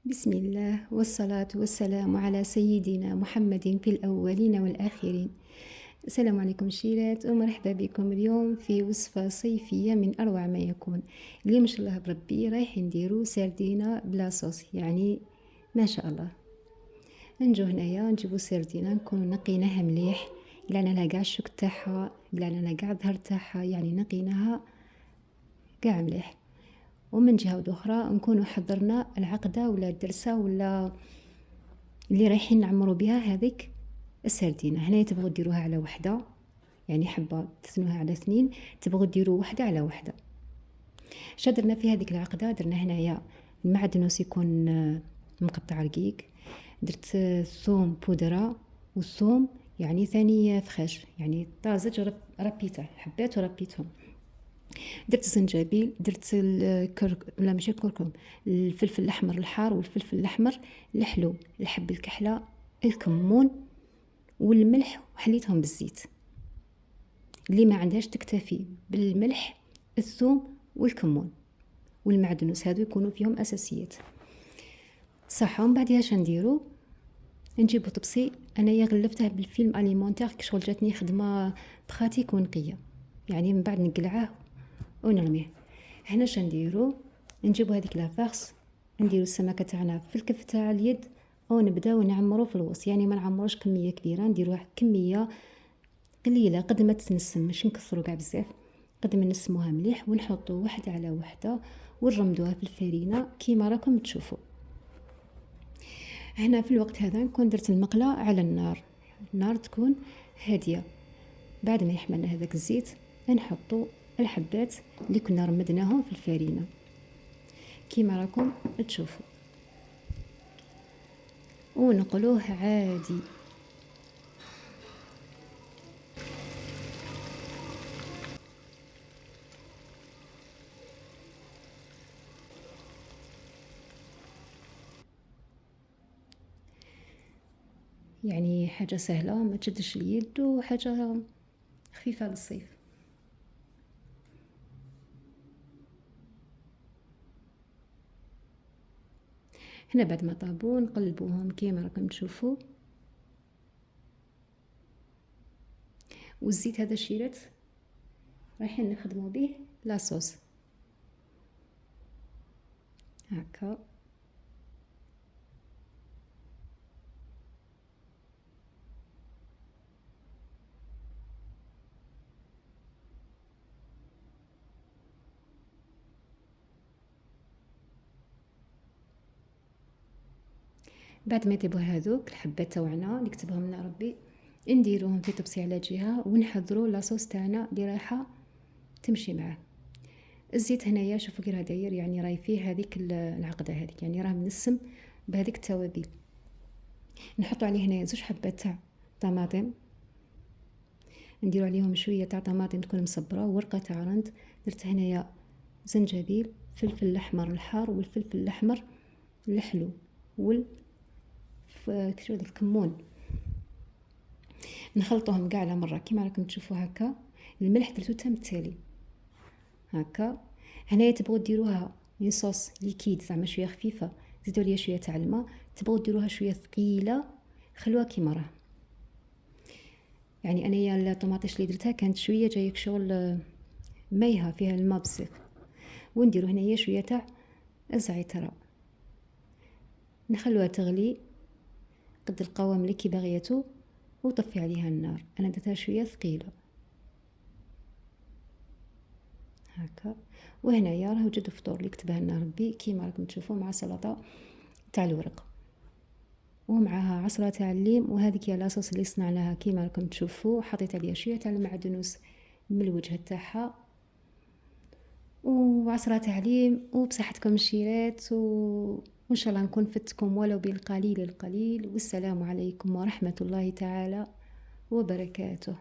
بسم الله والصلاة والسلام على سيدنا محمد في الأولين والآخرين. السلام عليكم شيرات ومرحبا بكم اليوم في وصفة صيفية من أروع ما يكون. اليوم إن شاء الله بربي رايح نديرو سردينة بلا صوص، يعني ما شاء الله. نجو هنايا نجيبو سردينة نكون نقيناها مليح، قلعنا لها قاع الشوك تاعها، قلعنا لها قاع الظهر تاعها، يعني نقيناها قاع مليح. ومن جهة أخرى نكونوا حضرنا العقدة ولا الدرسة ولا اللي رايحين نعمروا بها هذيك السردينة. هنا تبغوا ديروها على وحدة، يعني حبة تثنوها على اثنين، تبغوا ديروا وحدة على وحدة. شا درنا في هذيك العقدة؟ درنا هنايا المعدنوس يكون مقطع رقيق، درت ثوم بودرة والثوم يعني ثاني فخاش، يعني طازج ربيته حبات وربيتهم. درت الزنجبيل، درت لا ماشي الكركم، الفلفل الاحمر الحار والفلفل الاحمر الحلو، الحب الكحله، الكمون والملح، وحليتهم بالزيت. اللي ما عندهاش تكتفي بالملح، الثوم والكمون والمعدنوس، هادو يكونوا فيهم اساسيات. صح. ومن بعدها اش نديرو؟ نجيبو طبسي. انايا غلفته بالفيلم اليمونتير كشغل جاتني خدمه بخاتيك ونقيه، يعني من بعد نقلعه ونرميه. هنا اش نديرو؟ نجيبو هذيك لافارس، نديرو السمكه تاعنا في الكف تاع اليد ونبداو نعمرو في الوسط، يعني ما نعمروش كميه كبيره، نديرو كميه قليله قد ما تنسم، مش نكثروا كاع بزاف، قد ما نسموها مليح، ونحطو وحده على وحده ونرمدوها في الفرينه كيما راكم تشوفوا. هنا في الوقت هذا نكون درت المقله على النار، النار تكون هاديه. بعد ما يحملنا هذاك الزيت نحطو الحبات اللي كنا رمدناهم في الفرينه كيما راكم تشوفوا، ونقلوه عادي. يعني حاجة سهلة ما تشدش اليد وحاجة خفيفة للصيف. هنا بعد ما طابو نقلبوهم كيما راكم تشوفوا. والزيت هذا شيرت رايحين نخدموا به لاصوص هكا. بعد ما يطيبوا هذوك الحبات تاوعنا اللي كتبهم لنا ربي، نديروهم في طبسي على جهه ونحضروا لاصوص تاعنا اللي رايحه تمشي معاه. الزيت هنايا شوفوا كي راه داير، يعني راهي فيه هذيك العقده هذيك، يعني راه منسم بهذيك التوابل. نحطوا عليه هنايا زوج حبات تاع طماطم، نديروا عليهم شويه تاع طماطم تكون مصبره، ورقه تاع رند. درت هنايا زنجبيل، فلفل الاحمر الحار والفلفل الاحمر الحلو شو الكمون. نخلطوهم كاع على مره كيما راكم تشوفوا هكا. الملح درتو تام التالي هكا. هنايا تبغوا ديروها صوص ليكيد زعما شويه خفيفه، زيدوا ليها شويه تاع الماء. تبغوا ديروها شويه ثقيله، خلوها كيما راه. يعني انايا الطوماطيش اللي درتها كانت شويه جايك شغل مايها فيها الماء بزاف. ونديرو هنايا شويه تاع الزعتر، نخلوها تغلي قد القوام اللي كي باغياتو، وطفي عليها النار. انا درتها شويه ثقيله هكا. وهنايا راهو جد فطور اللي كتبها لنا ربي كيما راكم تشوفوا، مع سلطه تاع الورق ومعها عصره تاع الليم. وهذيك هي لاصوص اللي صنعناها كيما راكم تشوفوا. حطيت عليها شويه تاع المعدنوس من الوجه تاعها وعصره تاع ليم. وبصحتكم الشيرات وان شاء الله نكون فتكم ولو بالقليل القليل. والسلام عليكم ورحمه الله تعالى وبركاته.